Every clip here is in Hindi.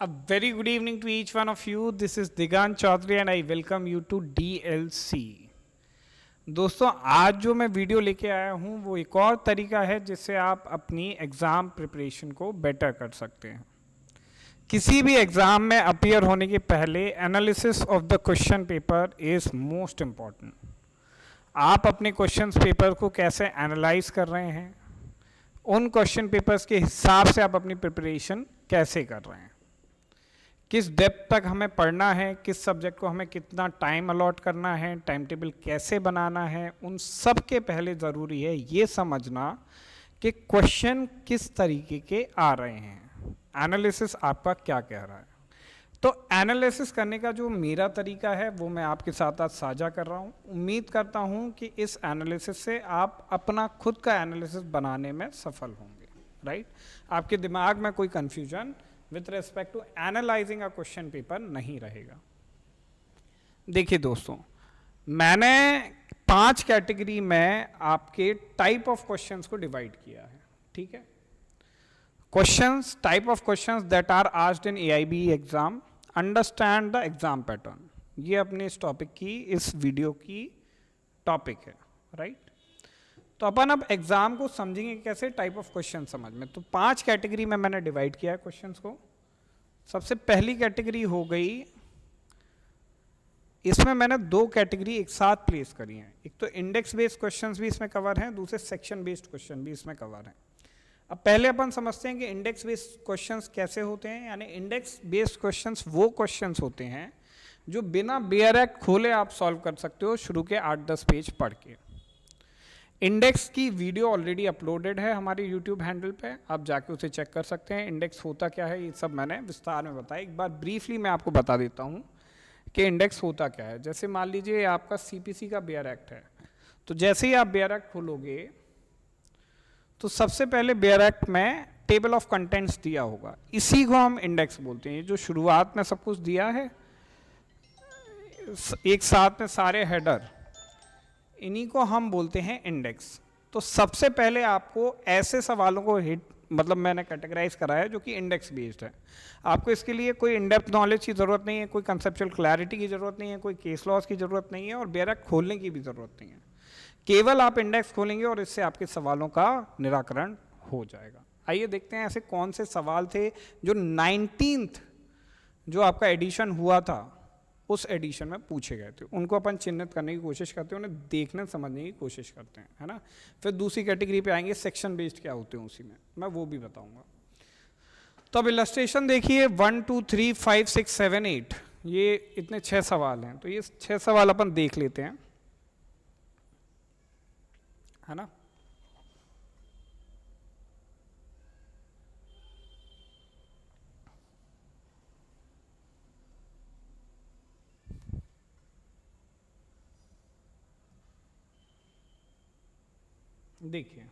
A very good evening to each one of you. This is Digant Chaudhary and I welcome you to DLC. दोस्तों आज जो मैं वीडियो लेके आया हूँ वो एक और तरीका है जिससे आप अपनी एग्ज़ाम प्रिपरेशन को बेटर कर सकते हैं। किसी भी एग्ज़ाम में अपीयर होने के पहले analysis of the question paper is most important. आप अपने क्वेश्चन पेपर को कैसे एनालाइज कर रहे हैं, उन क्वेश्चन पेपर्स के हिसाब से आप अपनी प्रिपरेशन कैसे कर रहे हैं, किस डेप्थ तक हमें पढ़ना है, किस सब्जेक्ट को हमें कितना टाइम अलॉट करना है, टाइम टेबल कैसे बनाना है, उन सब के पहले ज़रूरी है ये समझना कि क्वेश्चन किस तरीके के आ रहे हैं, एनालिसिस आपका क्या कह रहा है। तो एनालिसिस करने का जो मेरा तरीका है वो मैं आपके साथ आज साझा कर रहा हूँ। उम्मीद करता हूँ कि इस एनालिसिस से आप अपना खुद का एनालिसिस बनाने में सफल होंगे, राइट। आपके दिमाग में कोई confusion with respect to analysing a question paper नहीं रहेगा। देखिए दोस्तों, मैंने 5 कैटेगरी में आपके टाइप ऑफ क्वेश्चंस को डिवाइड किया है, ठीक है। Questions, type of questions that are asked in AIB exam, understand the exam pattern, ये अपने इस टॉपिक की, इस वीडियो की टॉपिक है, राइट। तो अपन अब एग्जाम को समझेंगे कैसे, टाइप ऑफ क्वेश्चन समझ में। तो 5 कैटेगरी में मैंने डिवाइड किया है क्वेश्चंस को। सबसे पहली कैटेगरी हो गई, इसमें मैंने 2 कैटेगरी एक साथ प्लेस करी हैं। एक तो इंडेक्स बेस्ड क्वेश्चंस भी इसमें कवर हैं, दूसरे सेक्शन बेस्ड क्वेश्चन भी इसमें कवर हैं। अब पहले अपन समझते हैं कि इंडेक्स बेस्ड क्वेश्चंस कैसे होते हैं। यानी इंडेक्स बेस्ड क्वेश्चंस वो क्वेश्चंस होते हैं जो बिना बेयर एक्ट खोले आप सॉल्व कर सकते हो, शुरू के 8-10 पेज पढ़ के। इंडेक्स की वीडियो ऑलरेडी अपलोडेड है हमारे यूट्यूब हैंडल पे, आप जाके उसे चेक कर सकते हैं। इंडेक्स होता क्या है ये सब मैंने विस्तार में बताया। एक बार ब्रीफली मैं आपको बता देता हूँ कि इंडेक्स होता क्या है। जैसे मान लीजिए आपका CPC का बेयर एक्ट है, तो जैसे ही आप बेयर एक्ट खोलोगे तो सबसे पहले बेयर एक्ट में टेबल ऑफ कंटेंट्स दिया होगा, इसी को हम इंडेक्स बोलते हैं। जो शुरुआत में सब कुछ दिया है एक साथ में सारे हेडर, इन्हीं को हम बोलते हैं इंडेक्स। तो सबसे पहले आपको ऐसे सवालों को मतलब मैंने कैटेगराइज करा है जो कि इंडेक्स बेस्ड है। आपको इसके लिए कोई इनडेप्थ नॉलेज की ज़रूरत नहीं है, कोई कंसेप्चुअल क्लैरिटी की ज़रूरत नहीं है, कोई केस लॉस की ज़रूरत नहीं है और बेयर एक्ट खोलने की भी ज़रूरत नहीं है। केवल आप इंडेक्स खोलेंगे और इससे आपके सवालों का निराकरण हो जाएगा। आइए देखते हैं ऐसे कौन से सवाल थे जो 19th जो आपका एडिशन हुआ था उस एडिशन में पूछे गए थे। उनको अपन चिन्हित करने की कोशिश करते हैं, उन्हें देखने समझने की कोशिश करते हैं, है ना। फिर दूसरी कैटेगरी पे आएंगे, सेक्शन बेस्ड क्या होते हैं, उसी में मैं वो भी बताऊंगा। तो अब इलस्ट्रेशन देखिए, 1 2 3 5 6 7 8, ये इतने 6 सवाल हैं। तो ये 6 सवाल अपन देख लेते हैं, है ना। देखिए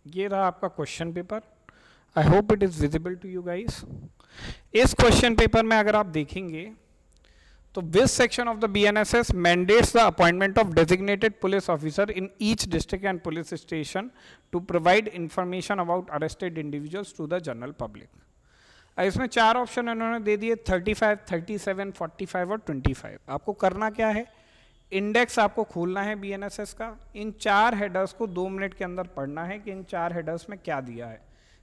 ये रहा आपका question paper. I hope it is visible to you guys. इस क्वेश्चन पेपर में अगर आप देखेंगे तो which section of the BNSS mandates the appointment of designated police officer in each district and police station to provide information about arrested individuals to the general public। इसमें 4 ऑप्शन इन्होंने दे दिए, 35, 37, 45 और 25। आपको करना क्या है, इंडेक्स आपको खोलना है BNSS का, इन 4 हेडर्स को 2 मिनट के अंदर पढ़ना है कि इन 4 हेडर्स में क्या दिया है।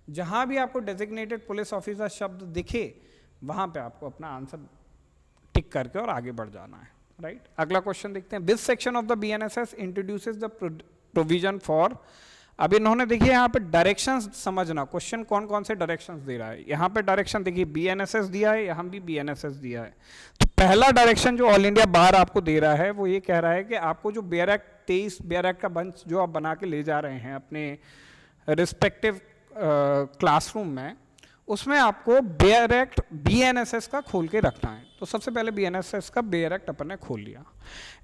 जहां भी आपको डेजिग्नेटेड पुलिस ऑफिसर शब्द दिखे वहां पे आपको अपना आंसर टिक करके और आगे बढ़ जाना है, राइट। अगला क्वेश्चन देखते हैं, विच section of the BNSS introduces the provision for. अब इन्होंने देखिए यहाँ पे डायरेक्शंस समझना, क्वेश्चन कौन कौन से डायरेक्शंस दे रहा है। यहाँ पे डायरेक्शन देखिए BNSS दिया है, यहाँ भी BNSS दिया है। तो पहला डायरेक्शन जो ऑल इंडिया बार आपको दे रहा है वो ये कह रहा है कि आपको जो बेयर एक्ट 23 बेयर एक्ट का बंच जो आप बना के ले जा रहे हैं अपने रिस्पेक्टिव क्लासरूम में, उसमें आपको बेयर एक्ट BNSS का खोल के रखना है। तो सबसे पहले BNSS का बेयर एक्ट अपन ने खोल लिया।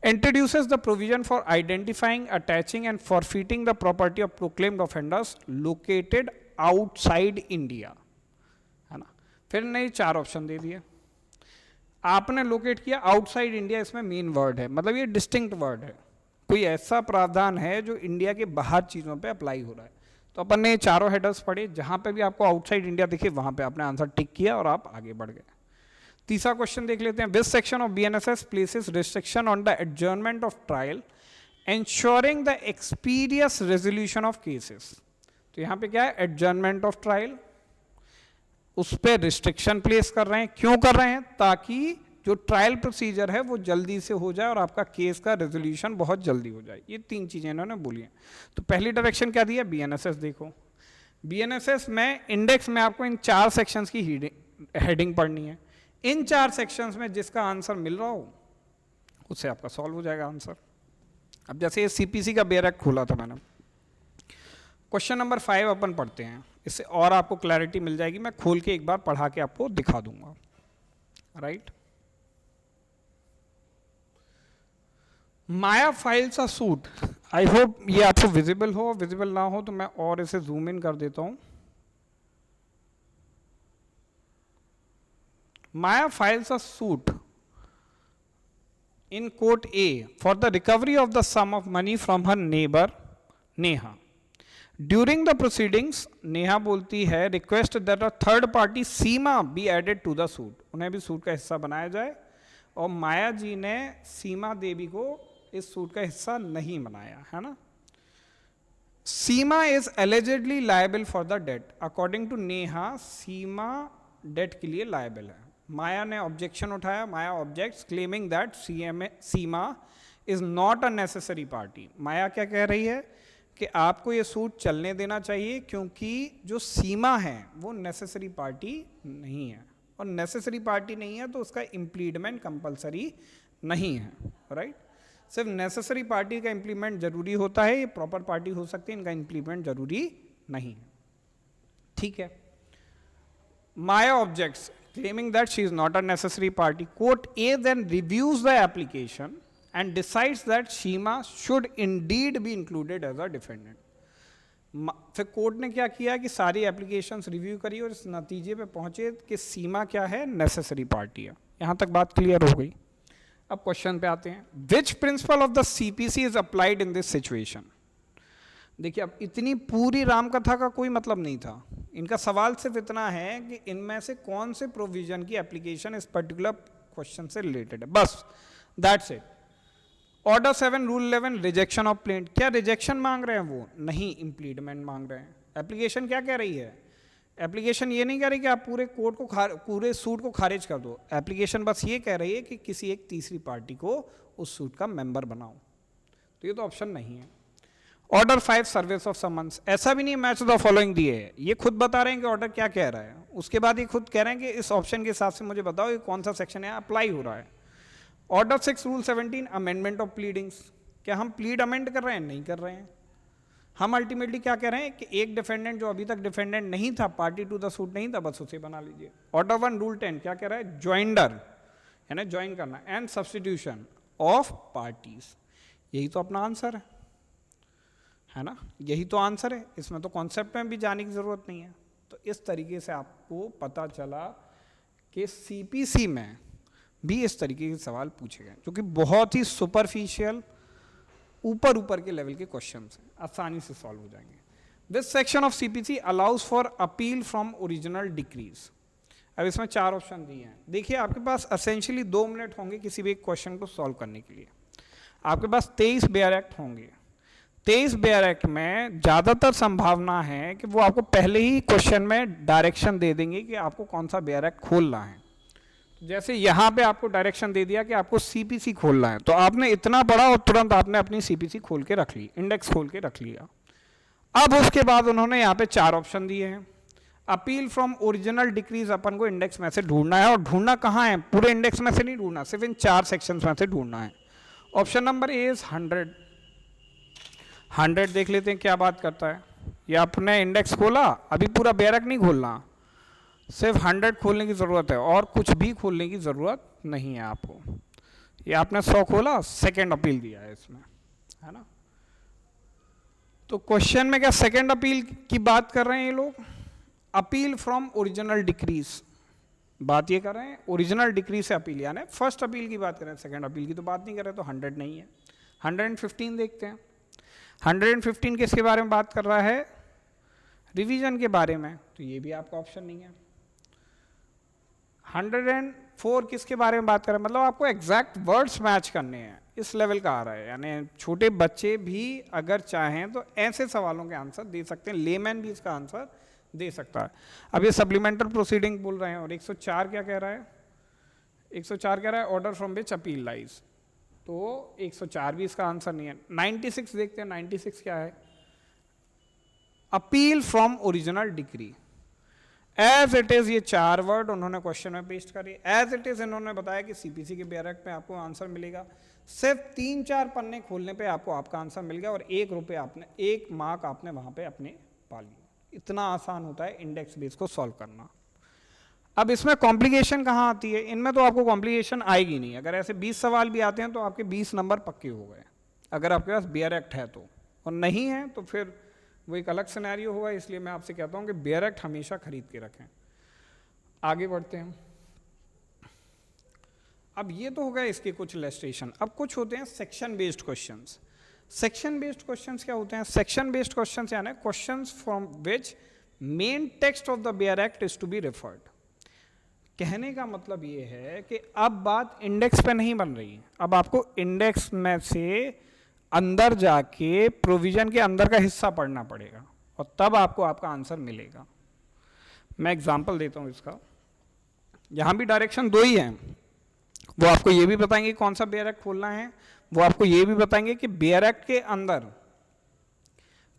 Introduces the provision for identifying, attaching and forfeiting the property of proclaimed offenders located outside India, है ना। फिर नहीं 4 ऑप्शन दे दिए, आपने लोकेट किया आउटसाइड इंडिया, इसमें मेन वर्ड है, मतलब ये डिस्टिंक्ट वर्ड है, कोई ऐसा प्रावधान है जो इंडिया के बाहर चीज़ों पे अप्लाई हो रहा है। तो अपन ने 4 हेडर्स पढ़े, जहाँ पे भी आपको आउटसाइड इंडिया दिखे वहाँ पे आपने आंसर टिक किया और आप आगे बढ़ गए। तीसरा क्वेश्चन देख लेते हैं. This section of BNSS places restriction on the adjournment of trial, ensuring the expeditious resolution of cases. तो यहाँ पे क्या है, adjournment of trial, उस पर रिस्ट्रिक्शन प्लेस कर रहे हैं. क्यों कर रहे हैं? ताकि जो ट्रायल प्रोसीजर है वो जल्दी से हो जाए और आपका केस का रेजोल्यूशन बहुत जल्दी हो जाए. ये 3 चीजें इन्होंने बोली हैं. तो पहली डायरेक्शन क्या दी है? BNSS. देखो BNSS में इंडेक्स में आपको इन 4 सेक्शंस की हेडिंग पढ़नी है. इन 4 सेक्शंस में जिसका आंसर मिल रहा हो उससे आपका सॉल्व हो जाएगा आंसर. अब जैसे ये CPC का बेयर एक्ट खोला था मैंने, क्वेश्चन नंबर 5 अपन पढ़ते हैं. इससे और आपको क्लैरिटी मिल जाएगी. मैं खोल के एक बार पढ़ा के आपको दिखा दूंगा. Right. Maya files a suit. I hope ये आपको विजिबल हो. विजिबल ना हो तो मैं और इसे जूम इन कर देता हूं. Maya files a suit in court A for the recovery of the sum of money from her neighbor Neha. During the proceedings, Neha बोलती है request that a third party Seema be added to the suit. उन्हें भी सूट का हिस्सा बनाया जाए. और माया जी ने सीमा देवी को इस सूट का हिस्सा नहीं बनाया है ना. Seema is allegedly liable for the debt. According to Neha, Seema debt के लिए लायबल है. माया ने ऑब्जेक्शन उठाया. Maya objects claiming that Seema is not a necessary party. Maya क्या कह रही है कि आपको ये सूट चलने देना चाहिए क्योंकि जो सीमा है वो नेसेसरी पार्टी नहीं है. और नेसेसरी पार्टी नहीं है तो उसका इम्प्लीडमेंट कंपलसरी नहीं है. राइट. सिर्फ नेसेसरी पार्टी का इम्प्लीमेंट जरूरी होता है. ये प्रॉपर पार्टी हो सकती है, इनका इम्प्लीमेंट जरूरी नहीं है. ठीक है. Maya objects, claiming that she is not a necessary party. Court A then reviews the application and decides that Seema should indeed be included as a defendant. फिर कोर्ट ने क्या किया कि सारी एप्लीकेशंस रिव्यू करी और इस नतीजे पे पहुंचे कि सीमा क्या है, नेसेसरी पार्टी है. यहां तक बात क्लियर हो गई. अब क्वेश्चन पे आते हैं. Which principle of the CPC is applied in this situation. देखिए अब इतनी पूरी रामकथा का कोई मतलब नहीं था. इनका सवाल सिर्फ इतना है कि इनमें से कौन से प्रोविजन की एप्लीकेशन इस पर्टिकुलर क्वेश्चन से रिलेटेड है. बस that's it. Order 7 rule 11 rejection of plaint. क्या रिजेक्शन मांग रहे हैं वो? नहीं, इम्प्लीडमेंट मांग रहे हैं. एप्लीकेशन क्या कह रही है? एप्लीकेशन ये नहीं कह रही कि आप पूरे कोर्ट को पूरे सूट को खारिज कर दो. एप्लीकेशन बस ये कह रही है कि किसी एक तीसरी पार्टी को उस सूट का मेंबर बनाओ. तो ये तो ऑप्शन नहीं है. Order 5 service of summons. ऐसा भी नहीं मैच द फॉलोइंग दिए है. ये खुद बता रहे हैं कि ऑर्डर क्या कह रहा है. उसके बाद ये खुद कह रहे हैं कि इस ऑप्शन के हिसाब से मुझे बताओ ये कौन सा सेक्शन है अप्लाई हो रहा है. Order 6 rule 17 amendment of pleadings. क्या हम प्लीड अमेंड कर रहे हैं? नहीं कर रहे हैं. हम अल्टीमेटली क्या कह रहे हैं कि एक डिफेंडेंट जो अभी तक डिफेंडेंट नहीं था, पार्टी टू द सूट नहीं था, बस उसे बना लीजिए. ऑर्डर 1 रूल 10 क्या कह रहा है? ज्वाइंडर है ना, ज्वाइन करना. And substitution of parties. यही तो अपना आंसर है ना. यही तो आंसर है. इसमें तो कॉन्सेप्ट में भी जाने की जरूरत नहीं है. तो इस तरीके से आपको पता चला कि CPC में भी इस तरीके के सवाल पूछे गए जो कि बहुत ही सुपरफिशियल ऊपर के लेवल के क्वेश्चंस हैं, आसानी से सॉल्व हो जाएंगे. This section of CPC allows for appeal from original decrease. अब इसमें 4 ऑप्शन दिए हैं. देखिए आपके पास एसेंशियली 2 मिनट होंगे किसी भी एक क्वेश्चन को सॉल्व करने के लिए. आपके पास 23 बेयर एक्ट होंगे. 23 बेयर एक्ट में ज़्यादातर संभावना है कि वो आपको पहले ही क्वेश्चन में डायरेक्शन दे देंगे कि आपको कौन सा बेयर एक्ट खोलना है. जैसे यहाँ पे आपको डायरेक्शन दे दिया कि आपको CPC खोलना है, तो आपने इतना पढ़ा और तुरंत आपने अपनी CPC खोल के रख ली, इंडेक्स खोल के रख लिया. अब उसके बाद उन्होंने यहाँ पे 4 ऑप्शन दिए हैं. अपील फ्रॉम ओरिजिनल डिक्रीज अपन को इंडेक्स में से ढूंढना है. और ढूंढना कहाँ है? पूरे इंडेक्स में से नहीं ढूंढना, सिर्फ इन 4 सेक्शंस में से ढूंढना है. ऑप्शन नंबर ए इज 100 देख लेते हैं क्या बात करता है. ये आपने इंडेक्स खोला, अभी पूरा बेयर एक्ट नहीं खोलना, सिर्फ 100 खोलने की ज़रूरत है और कुछ भी खोलने की ज़रूरत नहीं है आपको. ये आपने 100 खोला, सेकेंड अपील दिया है इसमें, है ना. तो क्वेश्चन में क्या सेकेंड अपील की बात कर रहे हैं ये लोग? अपील फ्रॉम ओरिजिनल डिक्रीज बात ये कर रहे हैं. ओरिजिनल डिक्रीज से अपील, यानी फर्स्ट अपील की बात कर रहे हैं, सेकेंड अपील की तो बात नहीं कर रहे. तो 100 नहीं है. 115 देखते हैं. 115 किसके बारे में बात कर रहा है? रिवीजन के बारे में. तो ये भी आपका ऑप्शन नहीं है. 104 किसके बारे में बात कर रहे हैं, मतलब आपको एग्जैक्ट वर्ड्स मैच करने हैं, इस लेवल का आ रहा है। यानी छोटे बच्चे भी अगर चाहें तो ऐसे सवालों के आंसर दे सकते हैं, लेमैन भी इसका आंसर दे सकता है। अब ये सप्लीमेंट्री प्रोसीडिंग बोल रहे हैं, और 104 क्या कह रहा है, 104 कह रहा है order from which appeal lies, तो 104 भी इसका आंसर नहीं है। 96 देखते हैं, 96 क्या है, appeal from original decree. As it is, ये 4 वर्ड उन्होंने क्वेश्चन में पेस्ट करी। एज इट इज इन्होंने बताया कि सीपीसी के बैरक में आपको आंसर मिलेगा। सिर्फ 3-4 पन्ने खोलने पे आपको आपका आंसर मिल गया, और 1 रुपये आपने, 1 मार्क आपने वहां पे अपने पा लिया। इतना आसान होता है इंडेक्स बेस को सॉल्व करना। अब इसमें कॉम्प्लिकेशन कहाँ आती है, इनमें तो आपको कॉम्प्लिकेशन आएगी नहीं। अगर ऐसे 20 सवाल भी आते हैं तो आपके 20 नंबर पक्के हो गए, अगर आपके पास बेयर एक्ट है तो, और नहीं है तो फिर वो एक अलग सिनेरियो होगा। इसलिए मैं आपसे कहता हूँ कि बेयर एक्ट हमेशा खरीद के रखें। आगे बढ़ते हैं। अब ये तो हो गया इसके कुछ इलस्ट्रेशन। अब कुछ होते हैं section based questions. Section based questions क्या होते हैं, सेक्शन बेस्ड क्वेश्चंस यानी questions from which main text of the bare act is to be referred. कहने का मतलब ये है कि अब बात इंडेक्स पे नहीं बन रही, अब आपको इंडेक्स में से अंदर जाके प्रोविजन के अंदर का हिस्सा पढ़ना पड़ेगा, और तब आपको आपका आंसर मिलेगा। मैं एग्जांपल देता हूं इसका। यहां भी डायरेक्शन 2 ही हैं। वो आपको ये भी बताएंगे कौन सा बेयर एक्ट खोलना है, वो आपको ये भी बताएंगे कि बेयर एक्ट के अंदर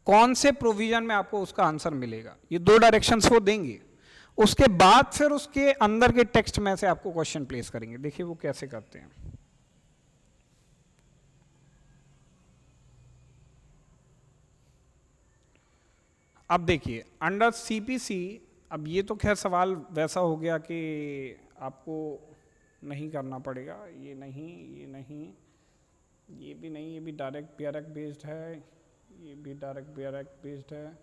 कौन से प्रोविजन में आपको उसका आंसर मिलेगा। ये 2 डायरेक्शंस वो देंगे। उसके बाद फिर उसके अंदर के टेक्स्ट में से आपको क्वेश्चन प्लेस करेंगे। देखिए वो कैसे करते हैं। अब देखिए अंडर सीपीसी, अब ये तो खैर सवाल वैसा हो गया कि आपको नहीं करना पड़ेगा। ये नहीं, ये नहीं, ये भी नहीं, ये भी डायरेक्ट बेयर बेस्ड है, ये भी डायरेक्ट बेयर बेस्ड है।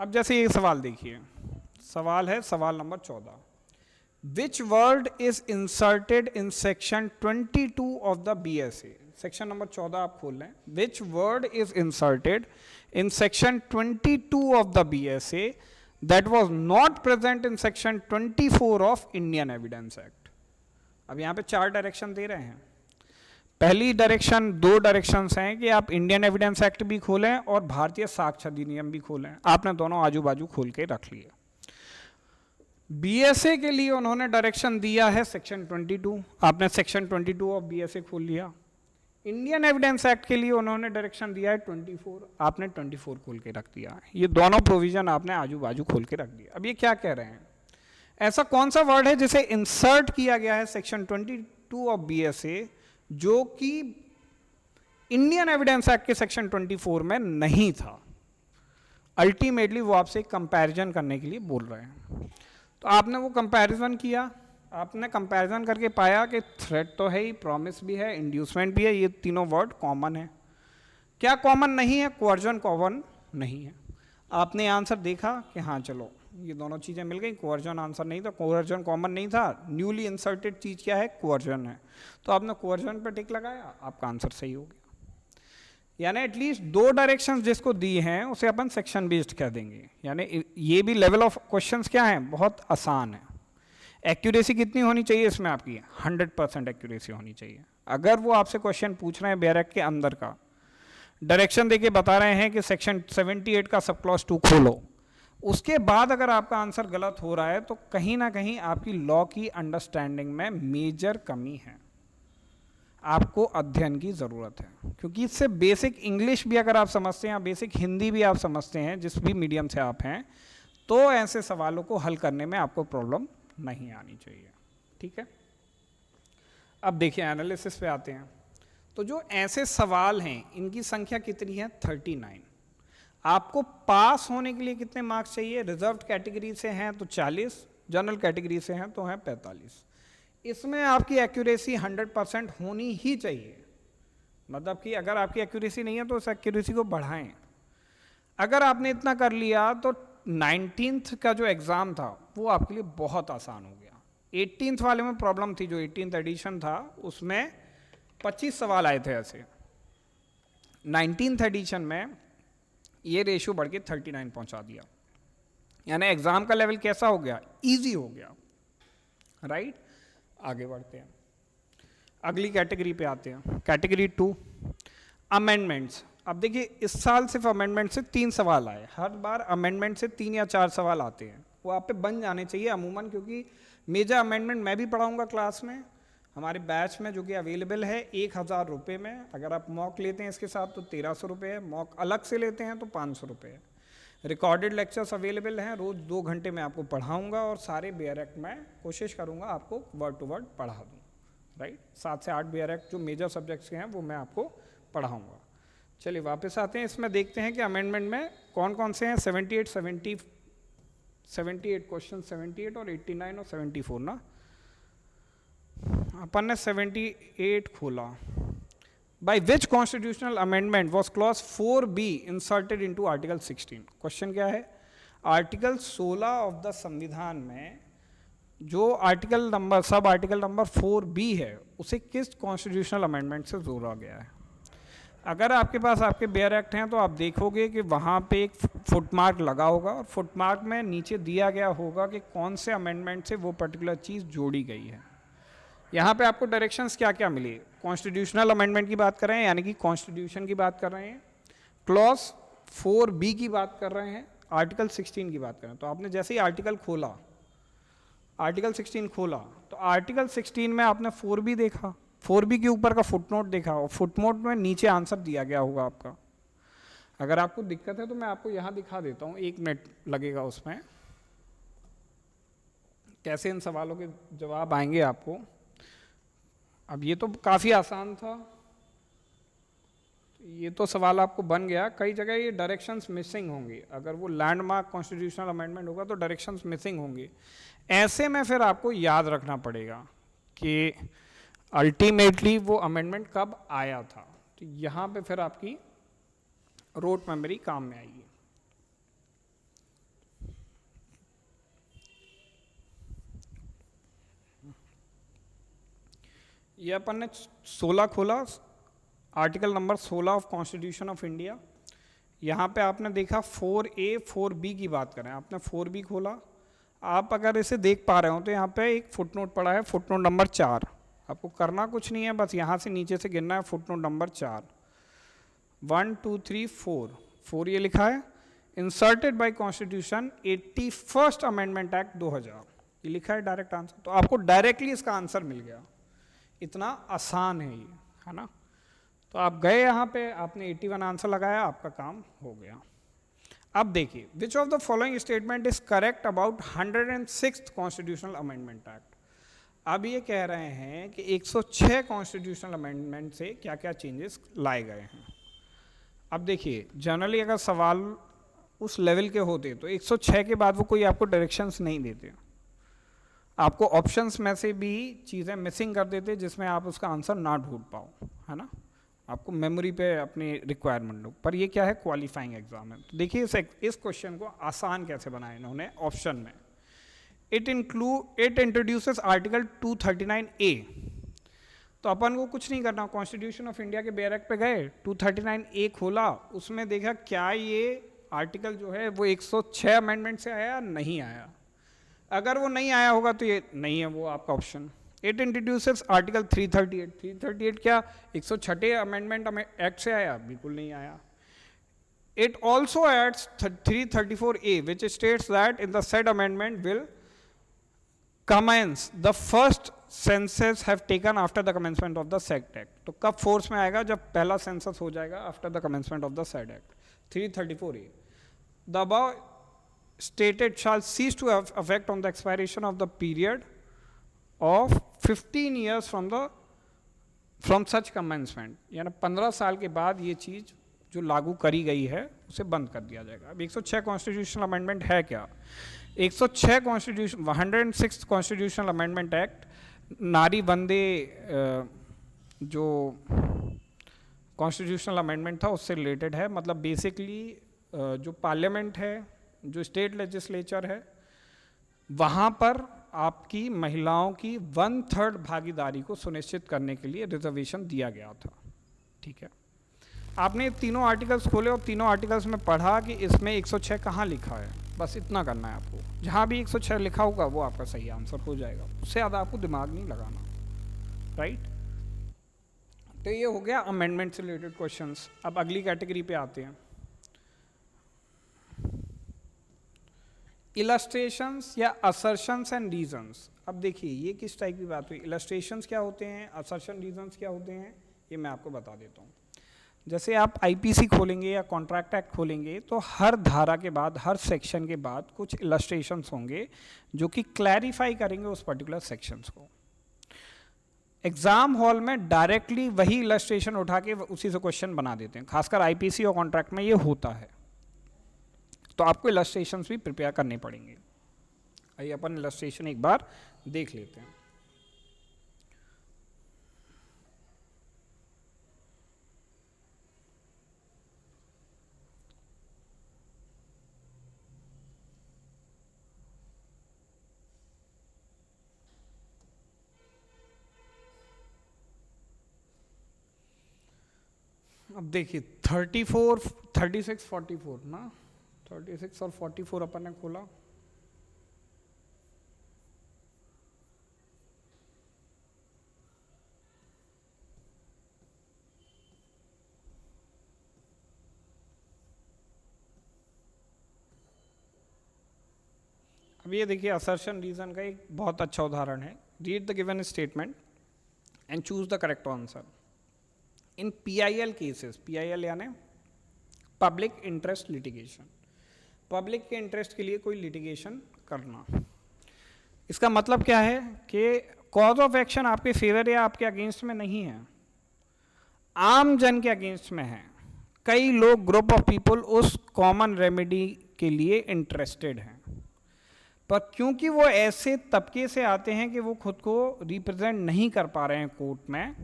अब जैसे ये सवाल देखिए, सवाल है सवाल number 14। Which word is inserted in section 22 of the BSA. Section number 14 आप खोल लें। Which word is inserted in section 22 of the BSA that was not present in section 24 of Indian evidence act. अब यहाँ पे 4 डायरेक्शन दे रहे हैं। पहली डायरेक्शन, 2 डायरेक्शंस हैं कि आप इंडियन एविडेंस एक्ट भी खोलें और भारतीय साक्ष्य अधिनियम भी खोलें। आपने दोनों आजू बाजू खोल के रख लिए। बीएसए के लिए उन्होंने डायरेक्शन दिया है सेक्शन 22, आपने सेक्शन 22 ऑफ बीएसए खोल लिया। इंडियन एविडेंस एक्ट के लिए उन्होंने डायरेक्शन दिया है 24, आपने 24 खोल के रख दिया। ये दोनों प्रोविजन आपने आजू बाजू खोल के रख दिया। अब ये क्या कह रहे हैं, ऐसा कौन सा वर्ड है जिसे इंसर्ट किया गया है सेक्शन 22 ऑफ बीएसए जो कि इंडियन एविडेंस एक्ट के सेक्शन 24 में नहीं था। अल्टीमेटली वो आपसे कंपैरिजन करने के लिए बोल रहे हैं। तो आपने वो कंपैरिजन किया, आपने कंपैरिजन करके पाया कि थ्रेट तो है ही, प्रॉमिस भी है, इंड्यूसमेंट भी है, ये तीनों वर्ड कॉमन है। क्या कॉमन नहीं है, कोअर्जन कॉमन नहीं है। आपने आंसर देखा कि हाँ चलो ये दोनों चीज़ें मिल गई, कोअर्जन आंसर नहीं था, कोअर्जन कॉमन नहीं था, न्यूली इंसर्टेड चीज़ क्या है, कोअर्जन है। तो आपने कोअर्जन पर टिक लगाया, आपका आंसर सही हो गया। यानी एटलीस्ट 2 डायरेक्शंस जिसको दी हैं उसे अपन सेक्शन बेस्ड कह देंगे। यानी ये भी लेवल ऑफ क्वेश्चंस क्या है, बहुत आसान है। एक्यूरेसी कितनी होनी चाहिए इसमें आपकी, 100% एक्यूरेसी होनी चाहिए। अगर वो आपसे क्वेश्चन पूछ रहे हैं बेयर एक्ट के अंदर का, डायरेक्शन देके बता रहे हैं कि सेक्शन 78 का सब क्लॉज 2 खोलो, उसके बाद अगर आपका आंसर गलत हो रहा है तो कहीं ना कहीं आपकी लॉ की अंडरस्टैंडिंग में मेजर कमी है, आपको अध्ययन की ज़रूरत है। क्योंकि इससे बेसिक इंग्लिश भी अगर आप समझते हैं, बेसिक हिंदी भी आप समझते हैं, जिस भी मीडियम से आप हैं, तो ऐसे सवालों को हल करने में आपको प्रॉब्लम नहीं आनी चाहिए। ठीक है, अब देखिए एनालिसिस पे आते हैं। तो जो ऐसे सवाल हैं इनकी संख्या कितनी है, 39। आपको पास होने के लिए कितने मार्क्स चाहिए, रिजर्व कैटेगरी से हैं तो 40, जनरल कैटेगरी से हैं तो हैं 45। इसमें आपकी एक्यूरेसी 100% होनी ही चाहिए। मतलब कि अगर आपकी एक्यूरेसी नहीं है तो उस एक्यूरेसी को बढ़ाएं। अगर आपने इतना कर लिया तो 19th का जो एग्ज़ाम था वो आपके लिए बहुत आसान हो गया। 18th वाले में प्रॉब्लम थी, जो 18th एडिशन था उसमें 25 सवाल आए थे ऐसे। 19th एडिशन में ये रेशियो बढ़ के 39 पहुंचा दिया। यानी एग्ज़ाम का लेवल कैसा हो गया, ईजी हो गया। राइट। आगे बढ़ते हैं, अगली कैटेगरी पे आते हैं, कैटेगरी 2 अमेंडमेंट्स। अब देखिए इस साल सिर्फ अमेंडमेंट से 3 सवाल आए, हर बार अमेंडमेंट से 3 या 4 सवाल आते हैं, वो आप पे बन जाने चाहिए अमूमन, क्योंकि मेजर अमेंडमेंट मैं भी पढ़ाऊंगा क्लास में हमारे बैच में, जो कि अवेलेबल है 1000 रुपये में। अगर आप मॉक लेते हैं इसके साथ तो 1300 रुपये है, मॉक अलग से लेते हैं तो 500 रुपये है। रिकॉर्डेड लेक्चर्स अवेलेबल हैं, रोज़ 2 घंटे में आपको पढ़ाऊंगा और सारे बेयर एक्ट मैं कोशिश करूंगा आपको वर्ड टू वर्ड पढ़ा दूँ, राइट। 7 से 8 बेयर एक्ट जो मेजर सब्जेक्ट्स के हैं वो मैं आपको पढ़ाऊँगा। चलिए वापस आते हैं, इसमें देखते हैं कि अमेंडमेंट में कौन कौन से हैं। 78 क्वेश्चन, 78 और 89 और 74 ना, अपन ने 78 खोला। By which constitutional amendment was clause 4B inserted into article 16। Question क्या है, आर्टिकल 16 ऑफ द संविधान में जो article number sub article number 4B है उसे किस कॉन्स्टिट्यूशनल अमेंडमेंट से जोड़ा गया है। अगर आपके पास आपके बेयर एक्ट हैं तो आप देखोगे कि वहाँ पे एक फुटमार्क लगा होगा और फुटमार्क में नीचे दिया गया होगा कि कौन से अमेंडमेंट से वो पर्टिकुलर चीज़ जोड़ी गई है। यहाँ पे आपको डायरेक्शंस क्या क्या मिली, कॉन्स्टिट्यूशनल अमेंडमेंट की बात कर रहे हैं यानी कि कॉन्स्टिट्यूशन की बात कर रहे हैं, क्लॉज 4B की बात कर रहे हैं, आर्टिकल 16 की बात कर रहे हैं। तो आपने जैसे ही आर्टिकल खोला, आर्टिकल 16 खोला तो आर्टिकल 16 में आपने 4B देखा, 4B के ऊपर का फुटनोट देखा और फुटनोट में नीचे आंसर दिया गया होगा आपका। अगर आपको दिक्कत है तो मैं आपको यहाँ दिखा देता हूँ, 1 मिनट लगेगा उसमें, कैसे इन सवालों के जवाब आएंगे आपको। अब ये तो काफ़ी आसान था, ये तो सवाल आपको बन गया। कई जगह ये डायरेक्शंस मिसिंग होंगे, अगर वो लैंडमार्क कॉन्स्टिट्यूशनल अमेंडमेंट होगा तो डायरेक्शंस मिसिंग होंगे। ऐसे में फिर आपको याद रखना पड़ेगा कि अल्टीमेटली वो अमेंडमेंट कब आया था। तो यहाँ पे फिर आपकी रोट मेमोरी काम में आएगी। ये अपन ने 16 खोला, article number 16 of constitution of India. यहाँ पे आपने देखा 4A 4B की बात करें, आपने 4B खोला। आप अगर इसे देख पा रहे हो तो यहाँ पे एक फुटनोट पड़ा है, फुटनोट नंबर 4। आपको करना कुछ नहीं है, बस यहाँ से नीचे से गिनना है फुटनोट नंबर 4। 1 2 3 4 ये लिखा है, inserted by constitution 81st amendment act 2000, ये लिखा है डायरेक्ट आंसर। तो आपको डायरेक्टली इसका आंसर मिल गया, इतना आसान है ये, है ना। तो आप गए यहाँ पे, आपने 81 आंसर लगाया, आपका काम हो गया। अब देखिए, which of the following statement is correct about 106th constitutional amendment act. अब ये कह रहे हैं कि 106 कॉन्स्टिट्यूशनल अमेंडमेंट से क्या क्या चेंजेस लाए गए हैं। अब देखिए, जनरली अगर सवाल उस लेवल के होते तो 106 के बाद वो कोई आपको डायरेक्शंस नहीं देते, आपको ऑप्शंस में से भी चीज़ें मिसिंग कर देते जिसमें आप उसका आंसर ना ढूंढ पाओ, है ना। आपको मेमोरी पे अपनी रिक्वायरमेंट हो। पर ये क्या है, क्वालिफाइंग एग्जाम है। तो देखिए इस क्वेश्चन को आसान कैसे बनाया इन्होंने ऑप्शन में। It introduces article 239A। तो अपन को कुछ नहीं करना, कॉन्स्टिट्यूशन ऑफ इंडिया के बेयर एक्ट पे गए, 239A खोला, उसमें देखा क्या ये आर्टिकल जो है वो 106 अमेंडमेंट से आया, नहीं आया। अगर वो नहीं आया होगा तो ये नहीं है वो आपका ऑप्शन। It introduces article 338। 338 क्या 106 अमेंडमेंट एक्ट से आया, बिल्कुल नहीं आया। It also adds 334A which states that in the said amendment will commence the first census have taken after the commencement of the said act। तो कब फोर्स में आएगा, जब पहला सेंसस हो जाएगा after the commencement of the said act। 334A, the above stated shall cease to have effect on the expiration of the period of 15 years from such commencement। यानी 15 साल के बाद ये चीज़ जो लागू करी गई है उसे बंद कर दिया जाएगा। अब 106 कॉन्स्टिट्यूशनल अमेंडमेंट है क्या, 106 कॉन्स्टिट्यूशन 106 कॉन्स्टिट्यूशनल अमेंडमेंट एक्ट नारी वंदे जो कॉन्स्टिट्यूशनल अमेंडमेंट था उससे रिलेटेड है। मतलब बेसिकली जो पार्लियामेंट है, जो स्टेट लेजिस्लेचर है, वहाँ पर आपकी महिलाओं की 1/3 भागीदारी को सुनिश्चित करने के लिए रिजर्वेशन दिया गया था। ठीक है, आपने तीनों आर्टिकल्स खोले और तीनों आर्टिकल्स में पढ़ा कि इसमें 106 कहाँ लिखा है। बस इतना करना है आपको, जहाँ भी 106 लिखा होगा वो आपका सही आंसर हो जाएगा, उससे ज़्यादा आपको दिमाग नहीं लगाना, राइट। तो ये हो गया अमेंडमेंट से रिलेटेड क्वेश्चंस। अब अगली कैटेगरी पे आते हैं, इलस्ट्रेशंस या असर्शंस एंड रीजंस। अब देखिए ये किस टाइप की बात हुई, इलस्ट्रेशंस क्या होते हैं, असर्शन रीजंस क्या होते हैं, ये मैं आपको बता देता हूँ। जैसे आप आईपीसी खोलेंगे या कॉन्ट्रैक्ट एक्ट खोलेंगे तो हर धारा के बाद, हर सेक्शन के बाद कुछ इलस्ट्रेशंस होंगे जो कि क्लैरिफाई करेंगे उस पर्टिकुलर सेक्शंस को। एग्जाम हॉल में डायरेक्टली वही इलस्ट्रेशन उठा के उसी से क्वेश्चन बना देते हैं, खासकर आईपीसी और कॉन्ट्रैक्ट में ये होता है। तो आपको इलस्ट्रेशंस भी प्रिपेयर करने पड़ेंगे। आइए अपन इलस्ट्रेशन एक बार देख लेते हैं। अब देखिए 34, 36, 44 ना, 36 और 44 अपन ने खोला। अब ये देखिए असर्शन रीजन का एक बहुत अच्छा उदाहरण है। Read the given statement and choose the correct answer. In PIL cases, PIL यानी पब्लिक इंटरेस्ट लिटिगेशन, पब्लिक के इंटरेस्ट के लिए कोई लिटिगेशन करना, इसका मतलब क्या है कि कॉज ऑफ एक्शन आपके फेवर या आपके अगेंस्ट में नहीं है, आम जन के अगेंस्ट में है। कई लोग, ग्रुप ऑफ पीपल उस कॉमन रेमेडी के लिए इंटरेस्टेड हैं, पर क्योंकि वो ऐसे तबके से आते हैं कि वो खुद को रिप्रेजेंट नहीं कर पा रहे हैं कोर्ट में,